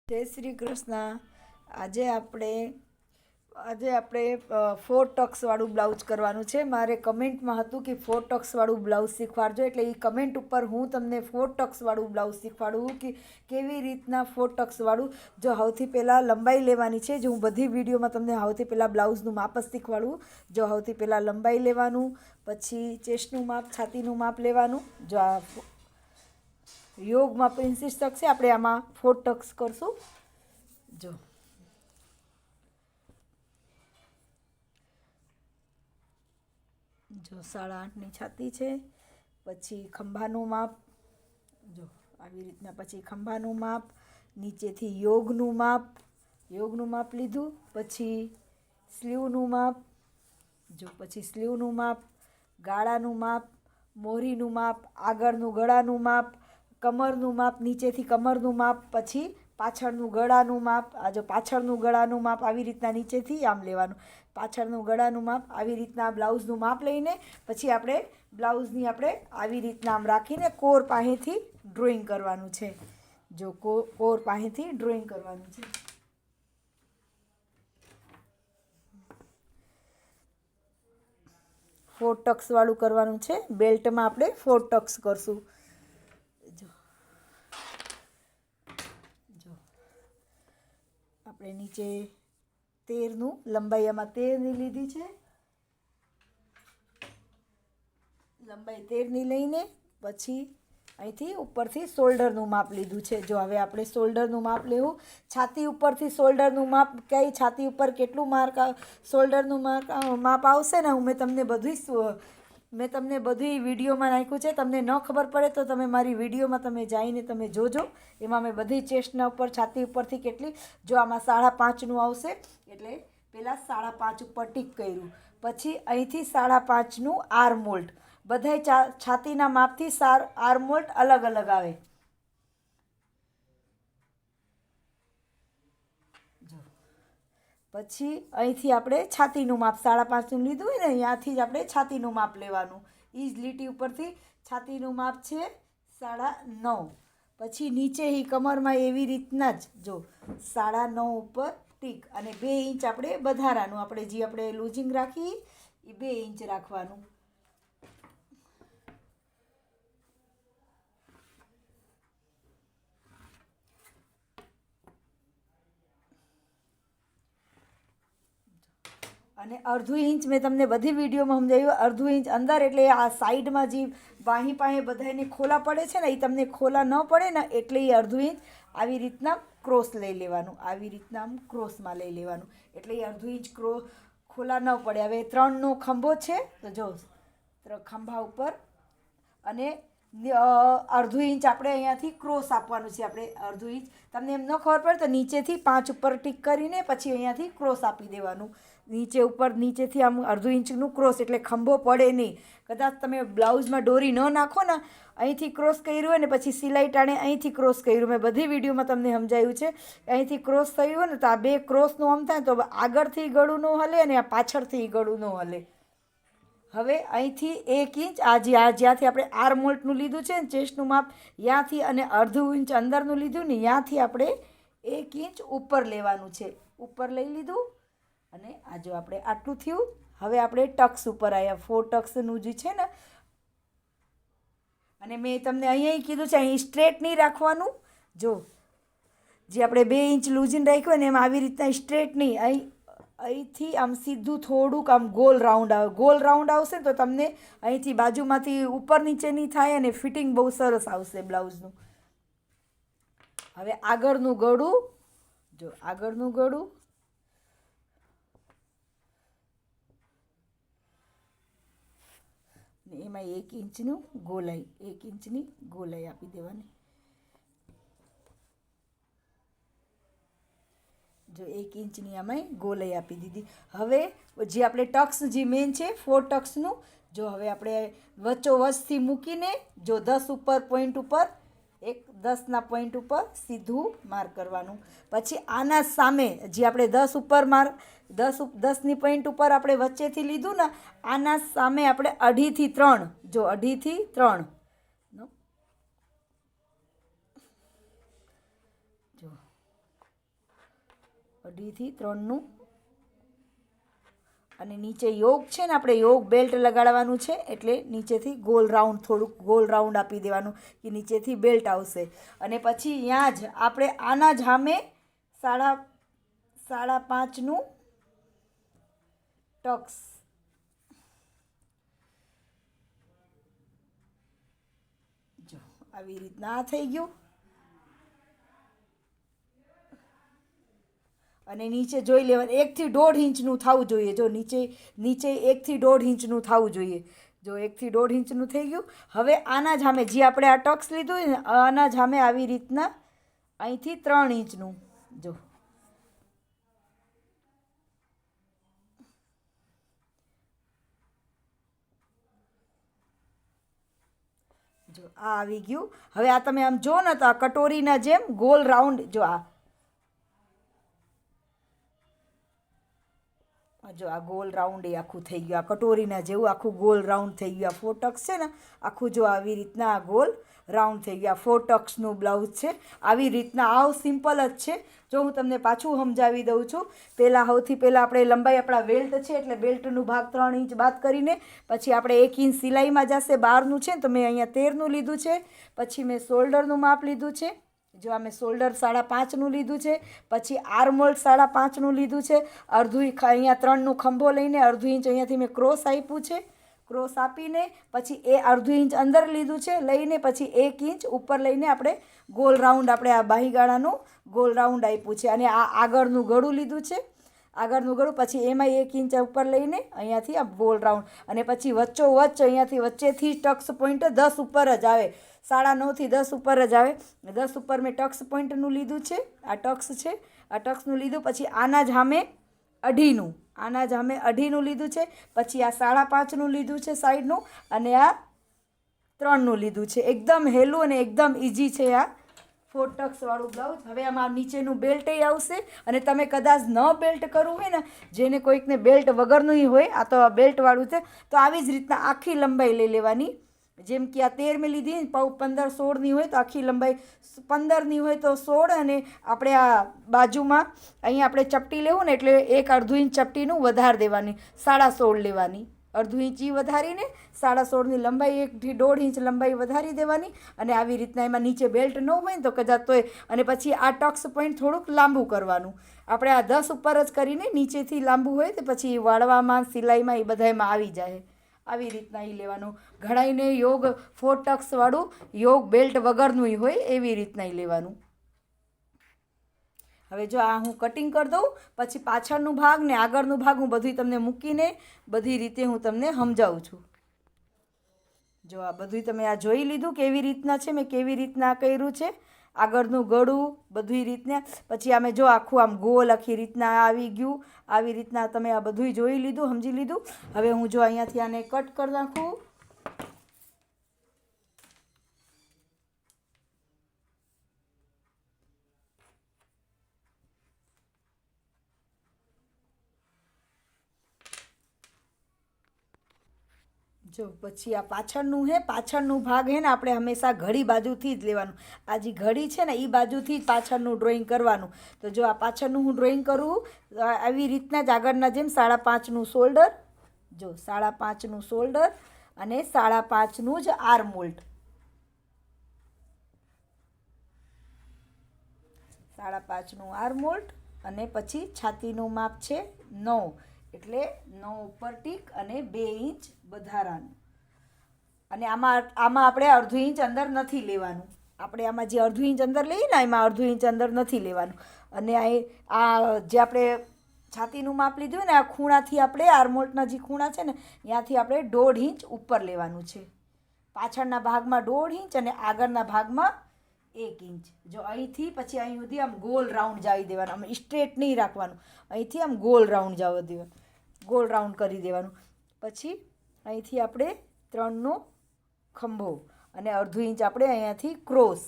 જય શ્રી કૃષ્ણ. આજે આપણે 4 ટક્સવાળું બ્લાઉઝ કરવાનું છે. મારે કમેન્ટમાં હતું કે 4 ટક્સવાળું બ્લાઉઝ શીખવાડજો, એટલે એ કમેન્ટ ઉપર હું તમને 4 ટક્સવાળું બ્લાઉઝ શીખવાડું કે કેવી રીતના 4 ટક્સવાળું. જો સૌથી પહેલાં લંબાઈ લેવાની છે. જો હું બધી વિડીયોમાં તમને સૌથી પહેલાં બ્લાઉઝનું માપ જ શીખવાડું. જો સૌથી પહેલાં લંબાઈ લેવાનું, પછી ચેસ્ટનું માપ, છાતીનું માપ લેવાનું. જો આ યોગમાં પ્રિન્સેસ ટક્સ છે, આપણે આમાં 4 ટક્સ કરશું. જો 8.5ની છાતી છે. પછી ખંભાનું માપ, જો આવી રીતના. પછી ખંભાનું માપ, નીચેથી યોગનું માપ લીધું. પછી સ્લીવનું માપ, જો પછી સ્લીવનું માપ, ગાળાનું માપ, મોરીનું માપ, આગળનું ગળાનું માપ, કમરનું માપ, નીચેથી કમરનું માપ, પછી પાછળનું ગળાનું માપ. આ જો પાછળનું ગળાનું માપ આવી રીતના નીચેથી આમ લેવાનું. પાછળનું ગળાનું માપ આવી રીતના બ્લાઉઝનું માપ લઈને પછી આપણે બ્લાઉઝની આવી રીતના આમ રાખીને કોર પાસેથી ડ્રોઈંગ કરવાનું છે. જો કોર પાસેથી ડ્રોઈંગ કરવાનું છે. ફોર ટક્સવાળું કરવાનું છે. બેલ્ટમાં આપણે 4 ટક્સ કરશું. જો આપણે નીચે 13નું લંબાઈ આમાં 13ની લીધી છે. લંબાઈ 13ની લઈને પછી અહીંથી ઉપરથી શોલ્ડરનું માપ લીધું છે. જો હવે આપણે શોલ્ડરનું માપ લેવું. છાતી ઉપરથી શોલ્ડરનું માપ, કઈ છાતી ઉપર કેટલું શોલ્ડરનું માપ આવશે ને, મેં તમને બધી વિડીયોમાં નાખ્યું છે. તમને ન ખબર પડે તો તમે મારી વિડીયોમાં તમે જઈને તમે જોજો. એમાં મેં બધી ચેસ્ટના ઉપર, છાતી ઉપરથી કેટલી, જો આમાં 5.5નું આવશે એટલે પહેલાં 5.5 ઉપર ટીક કર્યું. પછી અહીંથી 5.5નું આર્મ મોલ્ડ. બધાય છાતીના માપથી આર્મ મોલ્ડ અલગ અલગ આવે. જો પછી અહીંથી આપણે છાતીનું માપ 5.5નું લીધું હોય ને, અહીંયાથી જ આપણે છાતીનું માપ લેવાનું. એ જ લીટી ઉપરથી છાતીનું માપ છે 9.5. પછી નીચે એ કમરમાં એવી રીતના જ જો 9.5 ઉપર ટીક, અને 2 ઇંચ આપણે વધારાનું, આપણે લૂઝિંગ રાખી એ 2 ઇંચ રાખવાનું. અને 1/2 ઇંચ મેં તમને બધી વિડીયોમાં સમજાવ્યું. 1/2 ઇંચ અંદર, એટલે આ સાઈડમાં જે બાહી પાસે બધાને ખોલા પડે છે ને, એ તમને ખોલા ન પડે ને, એટલે એ 1/2 ઇંચ આવી રીતના ક્રોસ લઈ લેવાનું. આવી રીતના આમ ક્રોસમાં લઈ લેવાનું, એટલે એ 1/2 ઇંચ ખોલા ન પડે. હવે 3નો ખંભો છે, તો જો ખંભા ઉપર અને 1/2 ઇંચ આપણે અહીંયાથી ક્રોસ આપવાનું છે. આપણે 1/2 ઇંચ, તમને એમ ન ખબર પડે તો નીચેથી 5 ઉપર ટીક કરીને પછી અહીંયાથી ક્રોસ આપી દેવાનું. નીચેથી આમ 1/2 ઇંચનું ક્રોસ, એટલે ખંભો પડે નહીં. કદાચ તમે બ્લાઉઝમાં દોરી ન નાખો ને, અહીંથી ક્રોસ કર્યું હોય ને પછી સિલાઈ ટાણે અહીંથી ક્રોસ કર્યું, મેં બધી વિડીયોમાં તમને સમજાવ્યું છે. અહીંથી ક્રોસ થયું હોય ને, તો આ 2 ક્રોસનું આમ થાય તો આગળથી ગળું ન હલે અને આ પાછળથી ગળું ન હલે. હવે અહીંથી 1 ઇંચ જ્યાંથી આપણે આર્મ મોલ્ડનું લીધું છે ને ચેસ્ટનું માપ, ત્યાંથી અને 1/2 ઇંચ અંદરનું લીધું ને, ત્યાંથી આપણે 1 ઇંચ ઉપર લેવાનું છે. ઉપર લઈ લીધું અને આ જો આપણે આટલું થયું. હવે આપણે ટક્સ ઉપર આવ્યા. 4 ટક્સનું જે છે ને, અને મેં તમને અહીંયા કીધું છે અહીં સ્ટ્રેટ નહીં રાખવાનું. જો જે આપણે 2 ઇંચ લૂઝિંગ રાખ્યું હોય ને, એમાં આવી રીતના સ્ટ્રેટ નહીં, અહીંથી આમ સીધું થોડુંક આમ ગોલ રાઉન્ડ આવે. ગોલ રાઉન્ડ આવશે તો તમને અહીંથી બાજુમાંથી ઉપર નીચે નહીં થાય અને ફિટિંગ બહુ સરસ આવશે બ્લાઉઝનું. હવે આગળનું ગળું, જો આગળનું ગળું, ને એમાં 1 ઇંચનું ગોલાઈ, 1 ઇંચની ગોલાઈ આપી દેવાની. જો 1 ઇંચની આમાં ગોલાઈ આપી દીધી. હવે જે આપણે ટક્સ જે મેન છે 4 ટક્સનું, જો હવે આપણે વચ્ચોવચથી મૂકીને જો 10 ઉપર પોઈન્ટ ઉપર, 10ના પોઈન્ટ ઉપર સીધું માર્ક કરવાનું. પછી આના સામે જે આપણે 10 ઉપર 10ની પોઈન્ટ ઉપર આપણે વચ્ચેથી લીધું ને, આના સામે આપણે 2.5 થી 3, જો 2.5 થી 3 જો 2.5થી 3નું, અને નીચે યોગ છે ને, આપણે યોગ બેલ્ટ લગાડવાનું છે એટલે નીચેથી ગોલ રાઉન્ડ, થોડુંક ગોલ રાઉન્ડ આપી દેવાનું કે નીચેથી બેલ્ટ આવશે. અને પછી ત્યાં જ આપણે આના જ સામે 5.5નું ટક્સ, જો આવી રીતના આ થઈ ગયું. અને નીચે જોઈ લેવાનું 1 થી 1.5 ઇંચનું થવું જોઈએ. જો નીચે 1 થી 1.5 ઇંચનું થવું જોઈએ. જો 1 થી 1.5 ઇંચનું થઈ ગયું. હવે આના જ સામે જે આપણે આ ટક્સ લીધું ને, આના જ સામે આવી રીતના અહીંથી 3 ઇંચનું, જો આ આવી ગયું. હવે આ તમે આમ જો ને તો આ કટોરીના જેમ ગોલ રાઉન્ડ, જો આ ગોલ રાઉન્ડ એ આખું થઈ ગયું. આ કટોરીના જેવું આખું ગોલ રાઉન્ડ થઈ ગયું. આ 4 ટક્સ છે ને, આખું જો આવી રીતના આ ગોલ રાઉન્ડ થઈ ગયા. 4 ટક્સનું બ્લાઉઝ છે. આવી રીતના આવ સિમ્પલ જ છે. જો હું તમને પાછું સમજાવી દઉં છું. સૌથી પહેલાં આપણે લંબાઈ, આપણા બેલ્ટ છે એટલે બેલ્ટનું ભાગ 3 ઇંચ બાદ કરીને પછી આપણે 1 ઇંચ સિલાઈમાં જશે. 12નું છે તો મેં અહીંયા 13નું લીધું છે. પછી મેં શોલ્ડરનું માપ લીધું છે. જો આ મેં શોલ્ડર 5.5નું લીધું છે. પછી આર્મહોલ 5.5નું લીધું છે. અડધું અહીંયા 3નું ખંભો લઈને અડધું ઇંચ અહીંયાથી મેં ક્રોસ આપ્યું છે. ક્રોસ આપીને પછી એ અડધું ઇંચ અંદર લીધું છે. લઈને પછી 1 ઇંચ ઉપર લઈને આપણે ગોલ રાઉન્ડ, આપણે આ બાહીગાળાનું ગોલ રાઉન્ડ આપ્યું છે. અને આ આગળનું ગળું લીધું છે. આગળનું ગળું, પછી એમાં 1 ઇંચ ઉપર લઈને અહીંયાથી આ ગોલ રાઉન્ડ, અને પછી વચ્ચોવચ્ચ અહીંયાથી વચ્ચેથી ટક્સ પોઈન્ટ 10 ઉપર જ આવે. 9.5 થી 10 ઉપર જ આવે. 10 ઉપર મેં ટક્સ પોઈન્ટનું લીધું છે. આ ટક્સ છે, આ ટક્સનું લીધું. પછી આના જ સામે 2.5નું લીધું છે. પછી આ 5.5નું લીધું છે સાઈડનું, અને આ 3નું લીધું છે. એકદમ હેલું અને એકદમ ઇઝી છે આ 4 ટક્સવાળું બ્લાઉઝ. હવે આમાં નીચેનું બેલ્ટ આવશે. અને તમે કદાચ ન બેલ્ટ કરવું હોય ને, જેને કોઈકને બેલ્ટ વગરનું હોય, આ તો બેલ્ટવાળું છે, તો આવી જ રીતના આખી લંબાઈ લઈ લેવાની. જેમ કે આ 13 મેં લીધી, 15-16ની હોય તો આખી લંબાઈ 15ની હોય તો 16, અને આપણે આ બાજુમાં અહીં આપણે ચપટી લેવું ને એટલે 1.5 ઇંચ ચપટીનું વધારી દેવાની, 16.5 લેવાની. 1.5 ઇંચ વધારીને 16.5ની લંબાઈ, 1 થી 1.5 ઇંચ લંબાઈ વધારી દેવાની. અને આવી રીતના એમાં નીચે બેલ્ટ ન હોય ને તો કદાચ તોય. અને પછી આ ટક્સ પોઈન્ટ થોડુંક લાંબુ કરવાનું. આપણે આ 10 ઉપર જ કરીને નીચેથી લાંબુ હોય તો પછી વાળવામાં, સિલાઈમાં એ બધામાં આવી જાય. આવી રીતના એ લેવાનું. ઘણાઈને યોગ 4 ટક્સવાળું યોગ બેલ્ટ વગરનું હોય એવી રીતના લેવાનું. હવે જો આ હું કટિંગ કરી દઉં, પછી પાછળનું ભાગ ને આગળનું ભાગ હું બધું તમને મૂકીને બધી રીતે હું તમને સમજાવું છું. જો આ બધું તમે આ જોઈ લીધું કેવી રીતના છે, મેં કેવી રીતના કર્યું છે. આગળનું ગળું બધી રીતના. પછી અમે જો આખું આમ ગોલ આખી રીતના આવી ગયું. આવી રીતના તમે આ બધું જોઈ લીધું, સમજી લીધું. હવે હું જો અહીંયાથી આને કટ કરી નાખું. જો પછી આ પાછળનું ભાગ હે ને, આપણે હંમેશા ઘડી બાજુથી જ લેવાનું. આ જે ઘડી છે ને એ બાજુથી જ પાછળનું ડ્રોઈંગ કરવાનું. તો જો આ પાછળનું હું ડ્રોઈંગ કરું આવી રીતના જ આગળના જેમ 5.5નું શોલ્ડર, જો 5.5નું શોલ્ડર અને 5.5નું જ આર્મહોલ. 5.5નું આર્મહોલ. અને પછી છાતીનું માપ છે 9, એટલે 9 ઉપર ટીક અને 2 ઇંચ વધારાનું. અને આમાં આપણે 1/2 ઇંચ અંદર નથી લેવાનું. આપણે આમાં જે 1/2 ઇંચ અંદર લઈએ ને, એમાં 1/2 ઇંચ અંદર નથી લેવાનું. અને આ જે આપણે છાતીનું માપ લીધું ને, આ ખૂણાથી આપણે આર્મહોલના જે ખૂણા છે ને, ત્યાંથી આપણે 1.5 ઇંચ ઉપર લેવાનું છે. પાછળના ભાગમાં 1.5 ઇંચ અને આગળના ભાગમાં 1 ઇંચ. જો અહીંથી પછી અહીં સુધી આમ ગોલ રાઉન્ડ જાવી દેવાનું. આમ સ્ટ્રેટ નહીં રાખવાનું, અહીંથી આમ ગોલ રાઉન્ડ જવા દેવાનું, ગોલ રાઉન્ડ કરી દેવાનું. પછી અહીંથી આપણે 3નો ખંભો અને 1/2 ઇંચ આપણે અહીંયાથી ક્રોસ.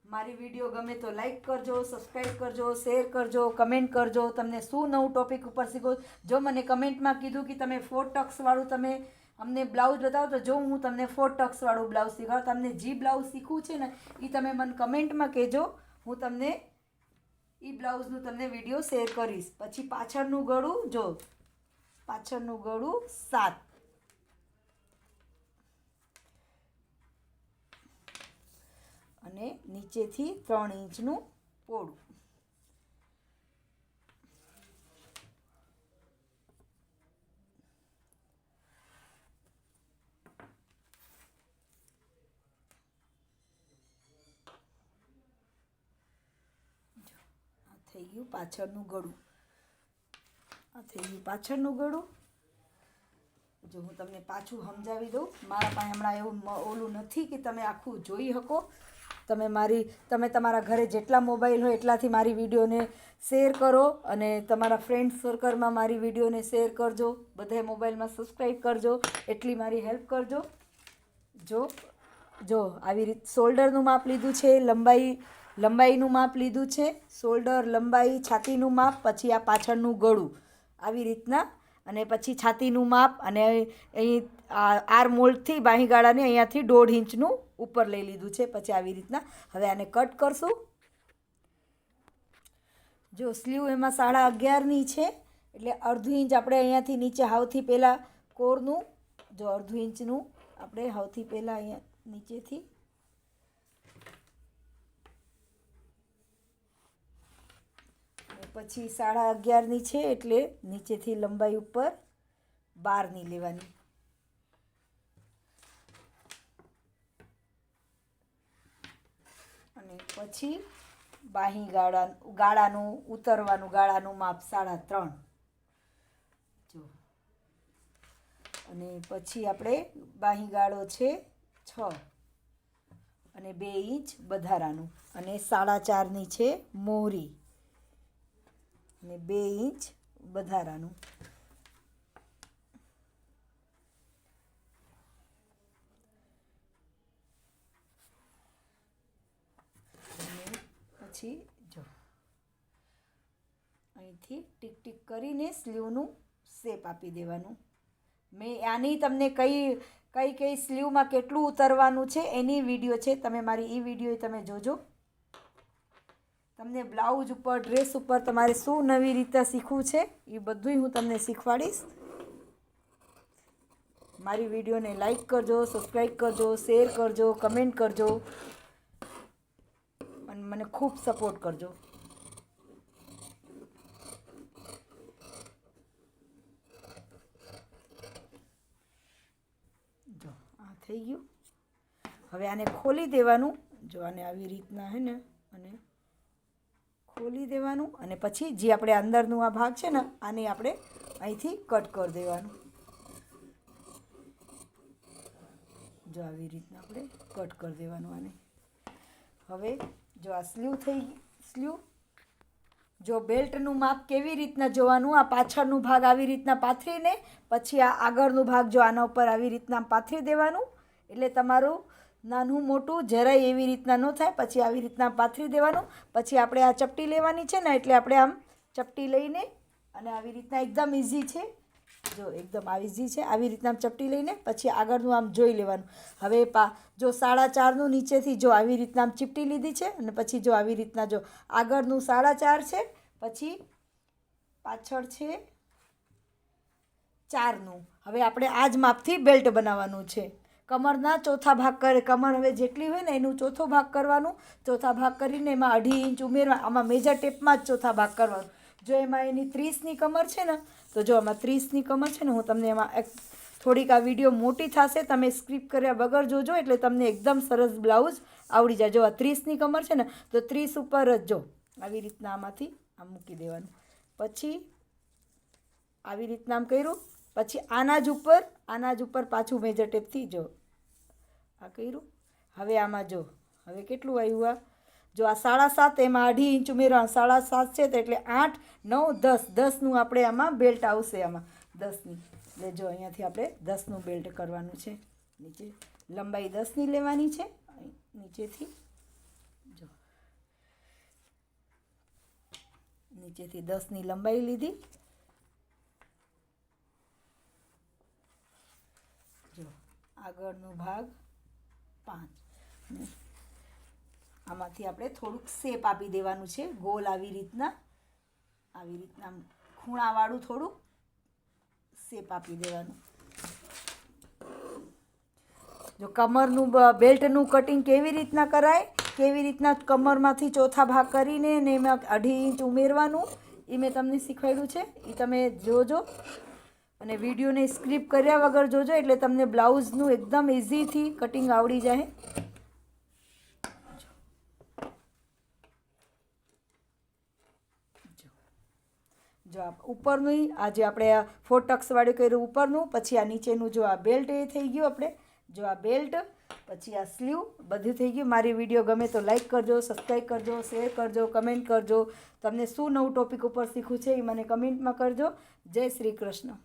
મારી વિડીયો ગમે તો લાઈક કરજો, સબસ્ક્રાઈબ કરજો, શેર કરજો, કમેન્ટ કરજો. તમને શું નવું ટોપિક ઉપર શીખો. જો મને કમેન્ટમાં કીધું કે તમે 4 ટક્સવાળું તમે અમને બ્લાઉઝ બતાવો તો જો હું તમને 4 ટક્સવાળું બ્લાઉઝ શીખવાડું. તમને જે બ્લાઉઝ શીખવું છે ને એ તમે મને કમેન્ટમાં કહેજો, હું તમને એ બ્લાઉઝનું તમને વિડીયો શેર કરીશ. પછી પાછળનું ગળું જો, પાછળનું ગળું 7 અને નીચેથી 3 ઇંચનું પોળું. થઈ ગયું પાછળનું ગળું, આ થઈ ગયું પાછળનું ગળું. જો હું તમને પાછું સમજાવી દઉં, મારા પાસે હમણાં એવું ઓલું નથી કે તમે આખું જોઈ શકો. તમે તમારા ઘરે જેટલા મોબાઈલ હોય એટલાથી મારી વિડીયોને શેર કરો અને તમારા ફ્રેન્ડ સર્કલમાં મારી વિડીયોને શેર કરજો. બધાય મોબાઈલમાં સબસ્ક્રાઈબ કરજો, એટલી મારી હેલ્પ કરજો. જો આવી રીતે શોલ્ડરનું માપ લીધું છે, લંબાઈનું માપ લીધું છે, શોલ્ડર, લંબાઈ, છાતીનું માપ, પછી આ પાછળનું ગળું આવી રીતના, અને પછી છાતીનું માપ, અને અહીં આર મોલ્ડથી બાહીગાળાને અહીંયાથી 1.5 ઇંચનું ઉપર લઈ લીધું છે. પછી આવી રીતના હવે આને કટ કરશું. જો સ્લીવ એમાં 11.5ની છે, એટલે 1/2 ઇંચ આપણે અહીંયાથી નીચે હાવથી પહેલાં કોરનું, જો 1/2 ઇંચનું આપણે હાવથી પહેલાં અહીંયા નીચેથી પછી 11.5ની છે, એટલે નીચેથી લંબાઈ ઉપર 12ની લેવાની. અને પછી બાહી ગાળાનું ઉતરવાનું ગાળાનું માપ 3.5 જો. અને પછી આપણે બાહી ગાળો છે 6 અને 2 ઇંચ વધારાનું, અને 4.5ની છે મોહરી અને 2 ઇંચ વધારાનું. પછી જો અહીંથી ટીક ટીક કરીને સ્લીવનું શેપ આપી દેવાનું. મેં આની તમને કઈ સ્લીવમાં કેટલું ઉતરવાનું છે એની વિડીયો છે, તમે મારી એ વિડીયો તમે જોજો. તમને બ્લાઉઝ ઉપર, ડ્રેસ ઉપર તમારે શું નવી રીતે શીખવું છે એ બધું હું તમને શીખવાડીશ. મારી વિડીયોને લાઈક કરજો, સબસ્ક્રાઈબ કરજો, શેર કરજો, કમેન્ટ કરજો અને મને ખૂબ સપોર્ટ કરજો. જો આ થઈ ગયું. હવે આને ખોલી દેવાનું. જો આને આવી રીતના હે ને, અને ખોલી દેવાનું, અને પછી જે આપણે અંદરનું આ ભાગ છે ને આને આપણે અહીંથી કટ કરી દેવાનું. જો આવી રીતના આપણે કટ કરી દેવાનું આને. હવે જો આ સ્લીવ થઈ ગઈ. સ્લીવ જો બેલ્ટનું માપ કેવી રીતના જોવાનું, આ પાછળનું ભાગ આવી રીતના પાથરીને પછી આ આગળનું ભાગ જો આના ઉપર આવી રીતના પાથરી દેવાનું, એટલે તમારું નાનું મોટું જરાય એવી રીતના ન થાય. પછી આવી રીતના પાથરી દેવાનું. પછી આપણે આ ચપટી લેવાની છે ને, એટલે આપણે આમ ચપટી લઈને, અને આવી રીતના એકદમ ઇઝી છે, જો એકદમ ઇઝી છે, આવી રીતના ચપટી લઈને પછી આગળનું આમ જોઈ લેવાનું. હવે જો 4.5નું નીચેથી જો આવી રીતના આમ ચીપટી લીધી છે, અને પછી જો આવી રીતના જો આગળનું 4.5 છે, પછી પાછળ છે 4નું. હવે આપણે આ જ માપથી બેલ્ટ બનાવવાનું છે. કમરના ચોથા ભાગ કરે, કમર હવે જેટલી હોય ને એનું ચોથો ભાગ કરવાનું. ચોથા ભાગ કરીને એમાં 2.5 ઇંચ ઉમેરવા, આમાં મેજર ટેપમાં જ ચોથા ભાગ કરવાનું. જો એમાં એની 30ની કમર છે ને, તો જો આમાં 30ની કમર છે ને, હું તમને એમાં થોડીક આ વિડીયો મોટી થશે, તમે સ્કીપ કર્યા વગર જોજો, એટલે તમને એકદમ સરસ બ્લાઉઝ આવડી જાય. જો આ 30ની કમર છે ને, તો 30 ઉપર જ જો આવી રીતના આમાંથી આમ મૂકી દેવાનું. પછી આવી રીતના આમ કર્યું, પછી આના જ ઉપર પાછું મેજર ટેપથી જો આ કર્યું. હવે આમાં જો હવે કેટલું આવ્યું, આ જો આ 7.5, એમાં 2.5 ઇંચ ઉમેરવા, 7.5 છે, તો એટલે 8, 9, 10, 10નું આપણે આમાં બેલ્ટ આવશે. આમાં 10ની, એટલે જો અહીંયાથી આપણે 10નું બેલ્ટ કરવાનું છે. નીચે લંબાઈ 10ની લેવાની છે, નીચેથી જો નીચેથી 10ની લંબાઈ લીધી. આગળનો ભાગ 5. આમાંથી આપણે થોડુંક શેપ આપી દેવાનું છે, ગોલ આવી રીતના ખૂણાવાળું થોડુંક શેપ આપી દેવાનું. જો કમરનું બેલ્ટનું કટિંગ કેવી રીતના કરાય, કેવી રીતના કમરમાંથી ચોથા ભાગ કરીને ને એમાં 2.5 ઇંચ ઉમેરવાનું, એ મેં તમને શીખવાડ્યું છે. એ તમે જોજો અને વિડીયોને સ્ક્રીપ કર્યા વગર જોજો, એટલે તમને બ્લાઉઝનું એકદમ ઇઝીથી કટિંગ આવડી જાય. જો આ ઉપરનું, આ જે આપણે 4 ટક્સવાળું કર્યું ઉપરનું, પછી આ નીચેનું જો આ બેલ્ટ એ થઈ ગયું. આપણે જો આ બેલ્ટ, પછી આ સ્લીવ બધું થઈ ગયું. મારી વિડીયો ગમે તો લાઈક કરજો, સબસ્ક્રાઈબ કરજો, શેર કરજો, કમેન્ટ કરજો. તમને શું નવું ટોપિક ઉપર શીખવું છે એ મને કમેન્ટમાં કરજો. જય શ્રી કૃષ્ણ.